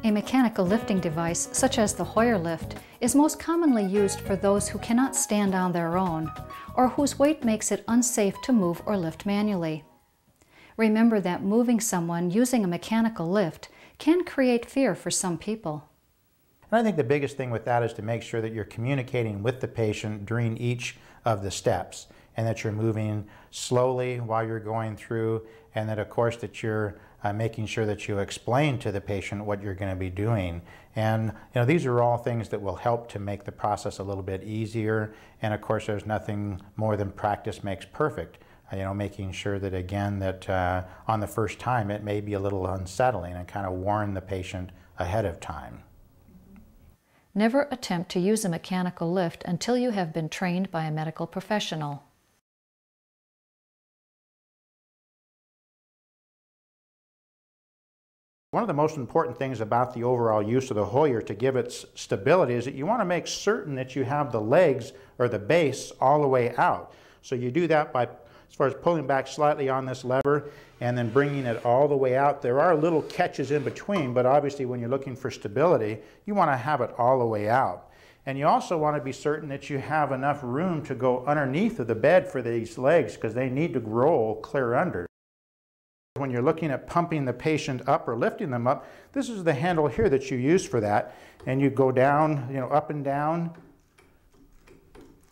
A mechanical lifting device, such as the Hoyer lift, is most commonly used for those who cannot stand on their own, or whose weight makes it unsafe to move or lift manually. Remember that moving someone using a mechanical lift can create fear for some people. And I think the biggest thing with that is to make sure that you're communicating with the patient during each of the steps, and that you're moving slowly while you're going through, and that of course that you're making sure that you explain to the patient what you're going to be doing. And these are all things that will help to make the process a little bit easier. And of course there's nothing more than practice makes perfect. Making sure that again that on the first time it may be a little unsettling, and kind of warn the patient ahead of time. Never attempt to use a mechanical lift until you have been trained by a medical professional. One of the most important things about the overall use of the Hoyer to give it stability is that you want to make certain that you have the legs or the base all the way out. So you do that by, as far as pulling back slightly on this lever and then bringing it all the way out. There are little catches in between, but obviously when you're looking for stability, you want to have it all the way out. And you also want to be certain that you have enough room to go underneath of the bed for these legs, because they need to roll clear under. When you're looking at pumping the patient up or lifting them up, this is the handle here that you use for that. And you go down, up and down,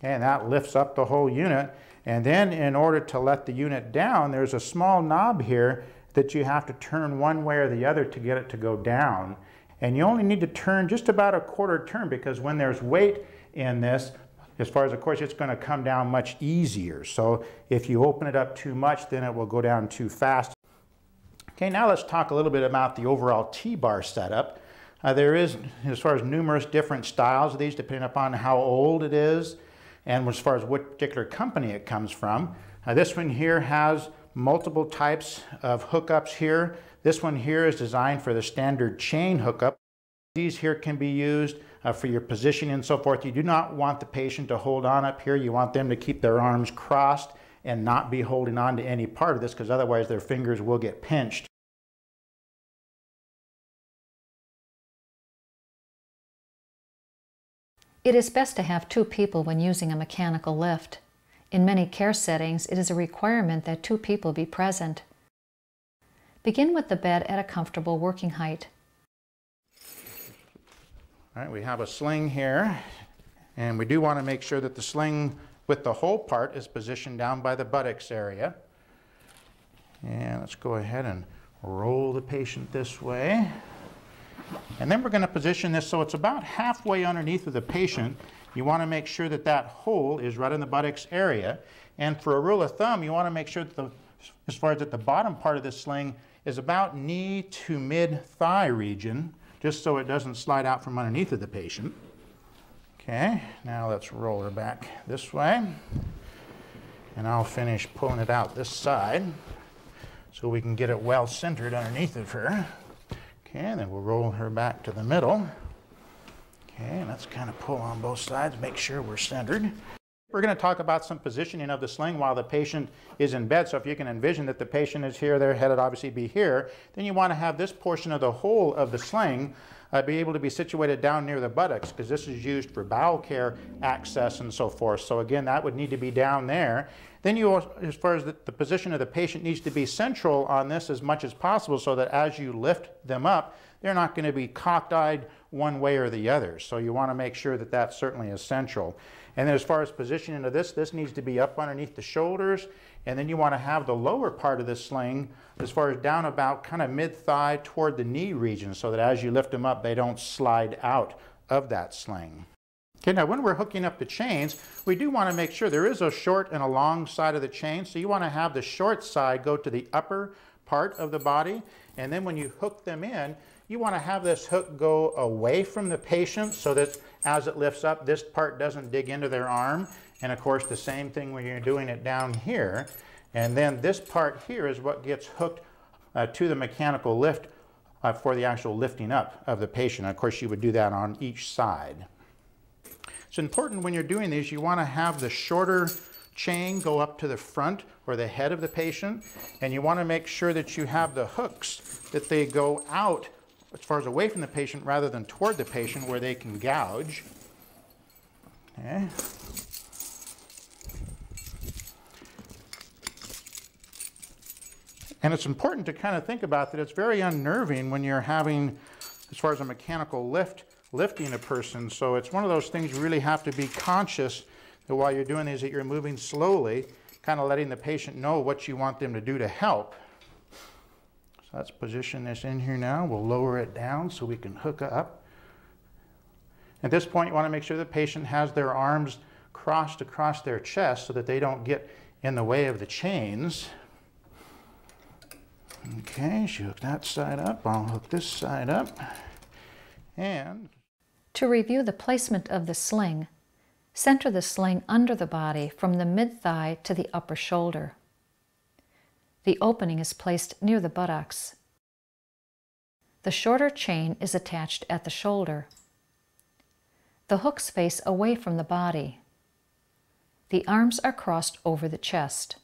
and that lifts up the whole unit. And then in order to let the unit down, there's a small knob here that you have to turn one way or the other to get it to go down. And you only need to turn just about a quarter turn, because when there's weight in this, as far as, of course, it's going to come down much easier. So if you open it up too much, then it will go down too fast. Okay, now let's talk a little bit about the overall T-bar setup. There is, as far as numerous different styles of these, depending upon how old it is and as far as what particular company it comes from. This one here has multiple types of hookups here. This one here is designed for the standard chain hookup. These here can be used for your positioning and so forth. You do not want the patient to hold on up here. You want them to keep their arms crossed and not be holding on to any part of this, because otherwise their fingers will get pinched. It is best to have two people when using a mechanical lift. In many care settings, it is a requirement that two people be present. Begin with the bed at a comfortable working height. All right, we have a sling here, and we do want to make sure that the sling with the whole part is positioned down by the buttocks area. And let's go ahead and roll the patient this way. And then we're going to position this so it's about halfway underneath of the patient. You want to make sure that that hole is right in the buttocks area. And for a rule of thumb, you want to make sure that as far as at the bottom part of this sling is about knee to mid-thigh region, just so it doesn't slide out from underneath of the patient. Okay, now let's roll her back this way. And I'll finish pulling it out this side so we can get it well centered underneath of her. Okay, and then we'll roll her back to the middle. Okay, and let's kind of pull on both sides, make sure we're centered. We're going to talk about some positioning of the sling while the patient is in bed. So if you can envision that the patient is here, their head would obviously be here, then you want to have this portion of the whole of the sling be able to be situated down near the buttocks, because this is used for bowel care access and so forth. So again, that would need to be down there. Then you, as far as the position of the patient, needs to be central on this as much as possible, so that as you lift them up, they're not going to be cocked-eyed one way or the other. So you want to make sure that that certainly is central. And then as far as positioning of this needs to be up underneath the shoulders, and then you want to have the lower part of the sling as far as down about kind of mid-thigh toward the knee region, so that as you lift them up, they don't slide out of that sling. Okay, now when we're hooking up the chains, we do want to make sure there is a short and a long side of the chain, so you want to have the short side go to the upper part of the body, and then when you hook them in, you want to have this hook go away from the patient so that as it lifts up, this part doesn't dig into their arm. And of course, the same thing when you're doing it down here. And then this part here is what gets hooked to the mechanical lift for the actual lifting up of the patient. Of course, you would do that on each side. It's important when you're doing these, you want to have the shorter chain go up to the front or the head of the patient, and you want to make sure that you have the hooks that they go out as far as away from the patient rather than toward the patient where they can gouge. Okay. And it's important to kind of think about that it's very unnerving when you're having, as far as a mechanical lifting a person. So it's one of those things you really have to be conscious that while you're doing these, that you're moving slowly, kind of letting the patient know what you want them to do to help. So let's position this in here now. We'll lower it down so we can hook up. At this point, you want to make sure the patient has their arms crossed across their chest so that they don't get in the way of the chains. Okay, she hooked that side up. I'll hook this side up. And to review the placement of the sling, center the sling under the body from the mid-thigh to the upper shoulder. The opening is placed near the buttocks. The shorter chain is attached at the shoulder. The hooks face away from the body. The arms are crossed over the chest.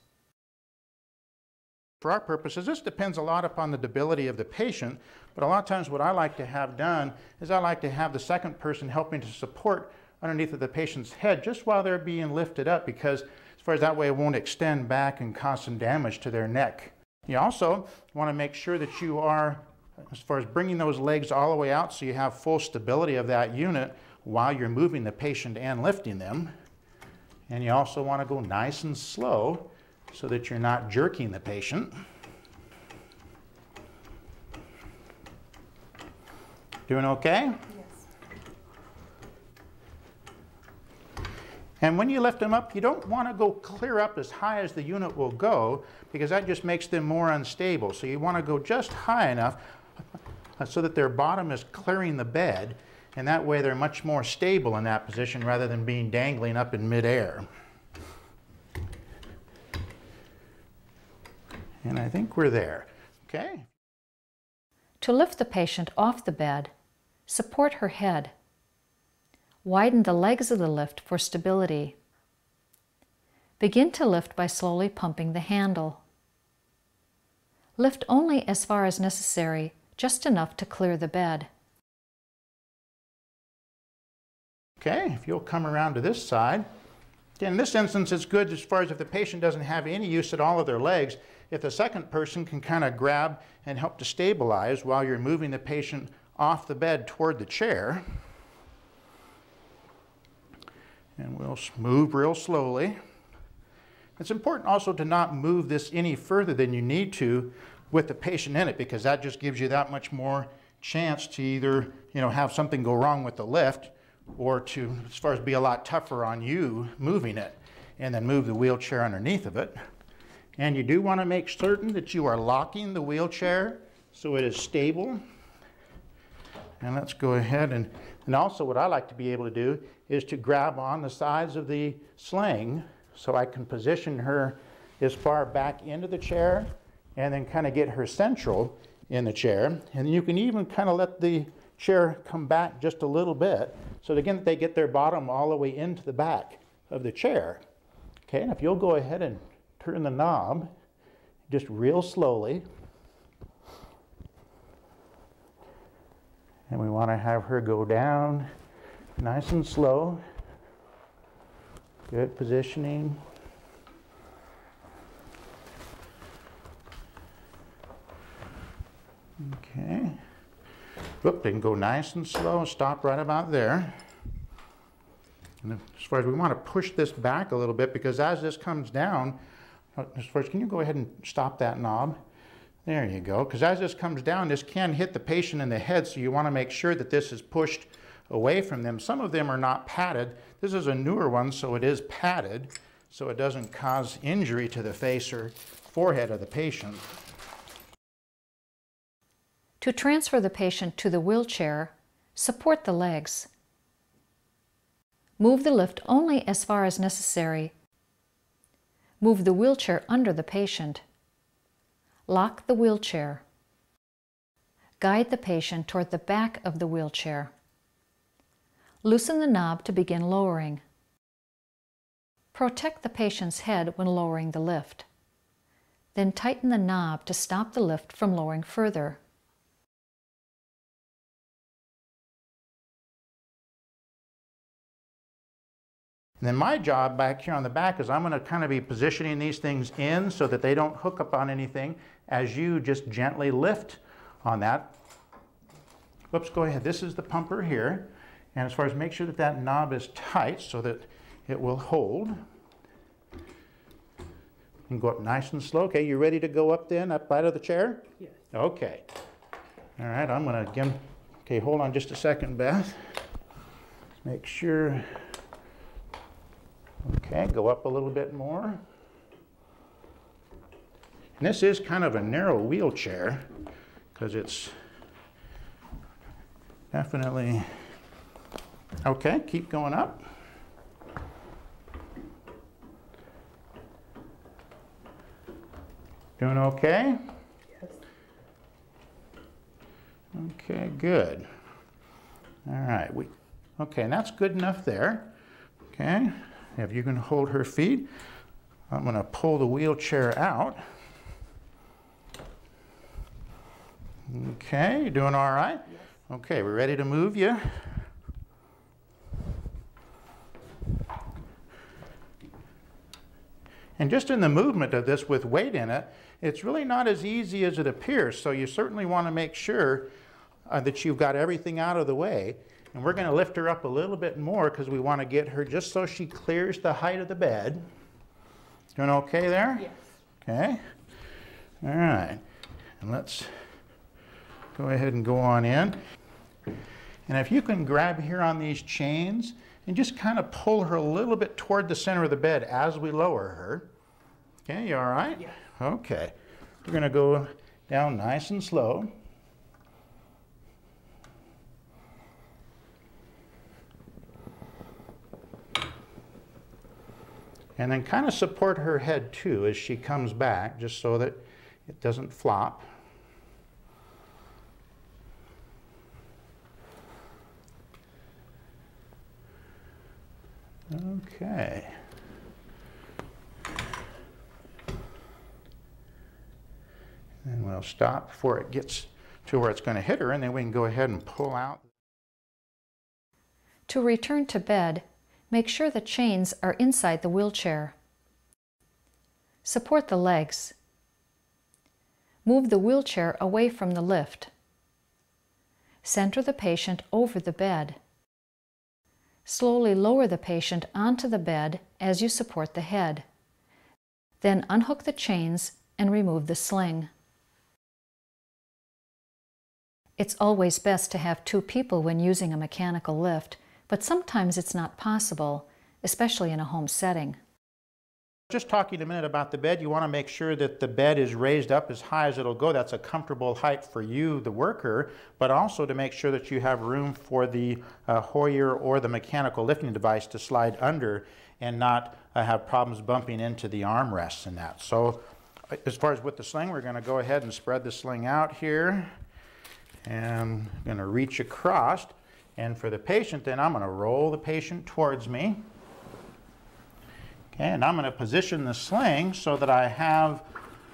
For our purposes, this depends a lot upon the debility of the patient, but a lot of times what I like to have done is I like to have the second person helping to support underneath of the patient's head just while they're being lifted up, because as far as that way it won't extend back and cause some damage to their neck. You also want to make sure that you are, as far as bringing those legs all the way out so you have full stability of that unit while you're moving the patient and lifting them. And you also want to go nice and slow so that you're not jerking the patient. Doing okay? And when you lift them up, you don't want to go clear up as high as the unit will go, because that just makes them more unstable. So you want to go just high enough so that their bottom is clearing the bed, and that way they're much more stable in that position rather than being dangling up in midair. And I think we're there. Okay. To lift the patient off the bed, support her head. Widen the legs of the lift for stability. Begin to lift by slowly pumping the handle. Lift only as far as necessary, just enough to clear the bed. Okay, if you'll come around to this side. Again, in this instance, it's good as far as if the patient doesn't have any use at all of their legs, if the second person can kind of grab and help to stabilize while you're moving the patient off the bed toward the chair. And we'll move real slowly. It's important also to not move this any further than you need to with the patient in it, because that just gives you that much more chance to either, have something go wrong with the lift, or to, as far as be a lot tougher on you moving it, and then move the wheelchair underneath of it. And you do want to make certain that you are locking the wheelchair so it is stable. And let's go ahead and also what I like to be able to do is to grab on the sides of the sling so I can position her as far back into the chair and then kind of get her central in the chair. And you can even kind of let the chair come back just a little bit so that, again, they get their bottom all the way into the back of the chair. Okay, and if you'll go ahead and turn the knob just real slowly. And we want to have her go down nice and slow. Good positioning. Okay. Whoop, they can go nice and slow. Stop right about there. And as far as we want to push this back a little bit, because as this comes down, as far as, can you go ahead and stop that knob? There you go. Because as this comes down, this can hit the patient in the head, so you want to make sure that this is pushed away from them. Some of them are not padded. This is a newer one, so it is padded, so it doesn't cause injury to the face or forehead of the patient. To transfer the patient to the wheelchair, support the legs. Move the lift only as far as necessary. Move the wheelchair under the patient. Lock the wheelchair. Guide the patient toward the back of the wheelchair. Loosen the knob to begin lowering. Protect the patient's head when lowering the lift. Then tighten the knob to stop the lift from lowering further. And then my job back here on the back is I'm going to kind of be positioning these things in so that they don't hook up on anything as you just gently lift on that. Whoops, go ahead. This is the pumper here. And as far as make sure that that knob is tight so that it will hold. And go up nice and slow. Okay, you ready to go up then, up out of the chair? Yes. Okay. All right, I'm going to again, okay, hold on just a second, Beth. Make sure. Okay, go up a little bit more. And this is kind of a narrow wheelchair because it's definitely, okay, keep going up. Doing okay? Yes. Okay, good. All right, okay, and that's good enough there. Okay. If you can hold her feet, I'm going to pull the wheelchair out. Okay, you doing all right? Yes. Okay, we're ready to move you. And just in the movement of this with weight in it, it's really not as easy as it appears. So you certainly want to make sure that you've got everything out of the way. And we're going to lift her up a little bit more because we want to get her just so she clears the height of the bed. Doing okay there? Yes. Okay. All right. And let's go ahead and go on in. And if you can grab here on these chains and just kind of pull her a little bit toward the center of the bed as we lower her. Okay, you all right? Yes. Okay. We're going to go down nice and slow. And then kind of support her head too as she comes back, just so that it doesn't flop. Okay. And we'll stop before it gets to where it's going to hit her, and then we can go ahead and pull out. To return to bed, make sure the chains are inside the wheelchair. Support the legs. Move the wheelchair away from the lift. Center the patient over the bed. Slowly lower the patient onto the bed as you support the head. Then unhook the chains and remove the sling. It's always best to have 2 people when using a mechanical lift, but sometimes it's not possible, especially in a home setting. Just talking a minute about the bed, you want to make sure that the bed is raised up as high as it'll go. That's a comfortable height for you, the worker, but also to make sure that you have room for the Hoyer or the mechanical lifting device to slide under and not have problems bumping into the armrests and that. So as far as with the sling, we're going to go ahead and spread the sling out here and I'm going to reach across. And for the patient, then I'm going to roll the patient towards me. Okay, and I'm going to position the sling so that I have,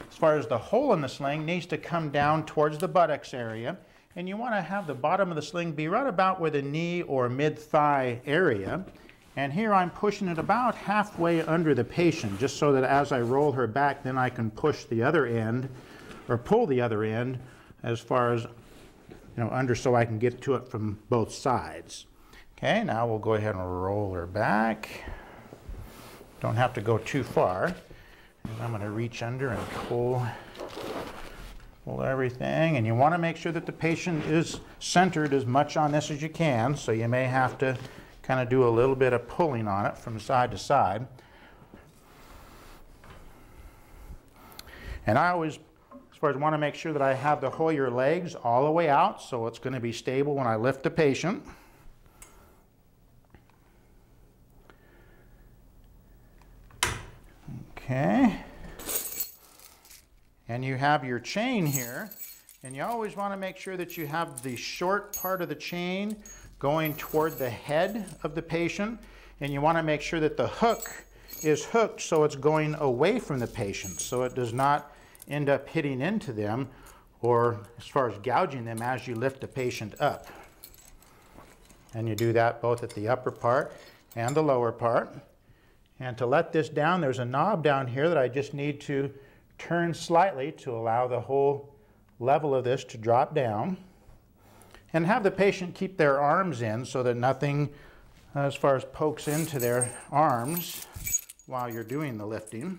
as far as the hole in the sling needs to come down towards the buttocks area. And you want to have the bottom of the sling be right about where the knee or mid-thigh area. And here I'm pushing it about halfway under the patient, just so that as I roll her back, then I can push the other end, or pull the other end as far as, under, so I can get to it from both sides. Okay, now we'll go ahead and roll her back. Don't have to go too far. And I'm going to reach under and pull everything. And you want to make sure that the patient is centered as much on this as you can. So you may have to kind of do a little bit of pulling on it from side to side. And I always, as far as want to make sure that I have the Hoyer legs all the way out, so it's going to be stable when I lift the patient. Okay. And you have your chain here, and you always want to make sure that you have the short part of the chain going toward the head of the patient, and you want to make sure that the hook is hooked so it's going away from the patient, so it does not end up hitting into them or as far as gouging them as you lift the patient up. And you do that both at the upper part and the lower part. And to let this down, there's a knob down here that I just need to turn slightly to allow the whole level of this to drop down. And have the patient keep their arms in so that nothing as far as pokes into their arms while you're doing the lifting.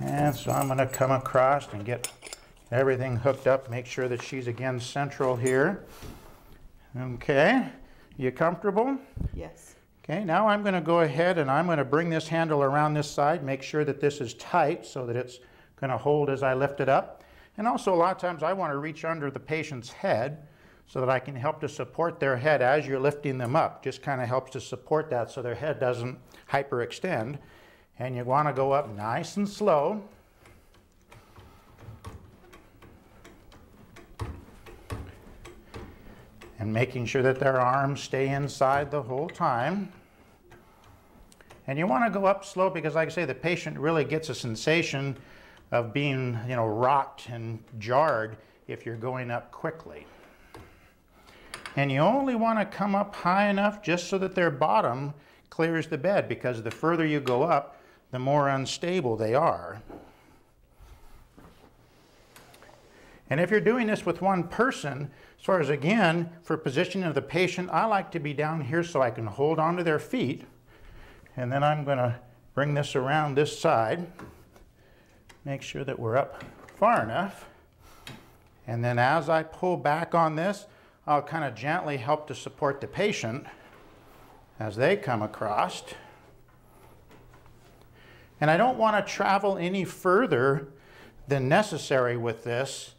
And so I'm going to come across and get everything hooked up, make sure that she's again central here. Okay, you comfortable? Yes. Okay, now I'm going to go ahead and I'm going to bring this handle around this side, make sure that this is tight so that it's going to hold as I lift it up. And also a lot of times I want to reach under the patient's head so that I can help to support their head as you're lifting them up. Just kind of helps to support that so their head doesn't hyperextend. And you want to go up nice and slow. And making sure that their arms stay inside the whole time. And you want to go up slow because, like I say, the patient really gets a sensation of being, rocked and jarred if you're going up quickly. And you only want to come up high enough just so that their bottom clears the bed, because the further you go up, the more unstable they are. And if you're doing this with one person, as far as, again, for positioning of the patient, I like to be down here so I can hold onto their feet. And then I'm going to bring this around this side, make sure that we're up far enough. And then as I pull back on this, I'll kind of gently help to support the patient as they come across. And I don't want to travel any further than necessary with this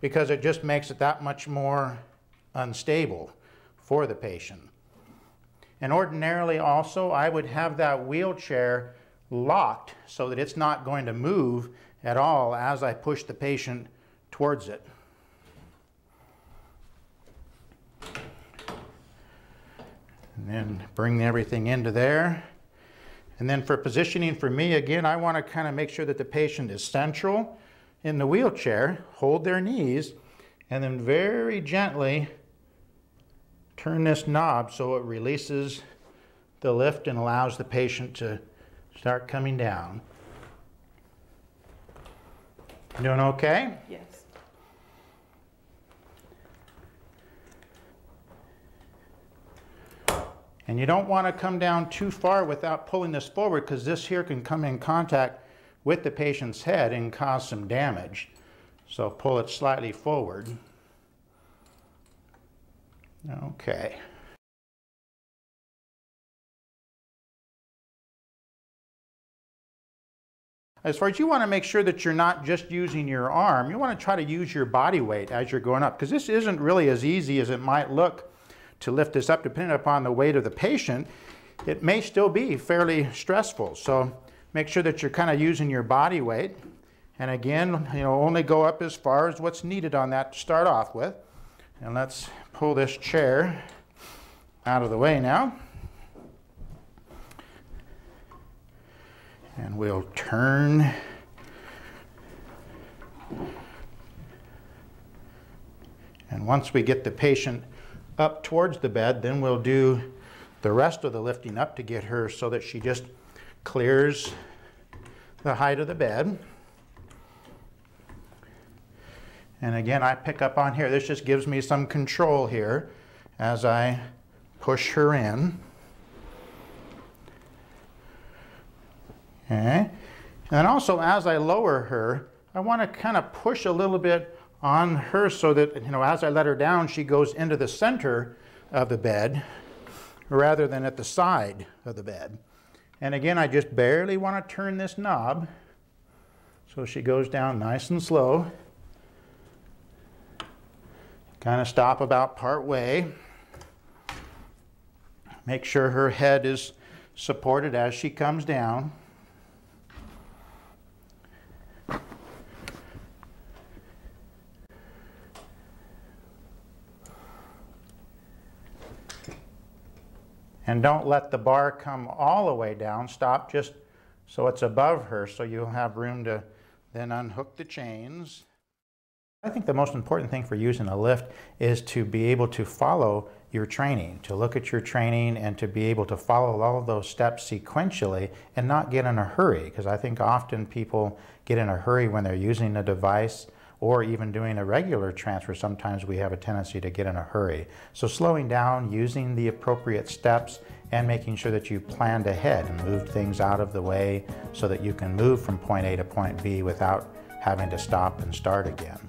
because it just makes it that much more unstable for the patient. And ordinarily also I would have that wheelchair locked so that it's not going to move at all as I push the patient towards it. And then bring everything into there. And then for positioning for me, again, I want to kind of make sure that the patient is central in the wheelchair, hold their knees, and then very gently turn this knob so it releases the lift and allows the patient to start coming down. Doing okay? Yes. And you don't want to come down too far without pulling this forward, because this here can come in contact with the patient's head and cause some damage. So pull it slightly forward. Okay. As far as you want to make sure that you're not just using your arm, you want to try to use your body weight as you're going up, because this isn't really as easy as it might look to lift this up. Depending upon the weight of the patient, it may still be fairly stressful. So make sure that you're kind of using your body weight. And again, only go up as far as what's needed on that to start off with. And let's pull this chair out of the way now. And we'll turn. And once we get the patient up towards the bed, then we'll do the rest of the lifting up to get her so that she just clears the height of the bed. And again, I pick up on here. This just gives me some control here as I push her in. Okay. And then also as I lower her, I want to kind of push a little bit on her so that, as I let her down, she goes into the center of the bed rather than at the side of the bed. And again, I just barely want to turn this knob so she goes down nice and slow. Kind of stop about part way. Make sure her head is supported as she comes down. And don't let the bar come all the way down. Stop just so it's above her, so you'll have room to then unhook the chains. I think the most important thing for using a lift is to be able to follow your training, to look at your training and to be able to follow all of those steps sequentially and not get in a hurry, because I think often people get in a hurry when they're using a device or even doing a regular transfer. Sometimes we have a tendency to get in a hurry. So slowing down, using the appropriate steps, and making sure that you planned ahead and moved things out of the way so that you can move from point A to point B without having to stop and start again.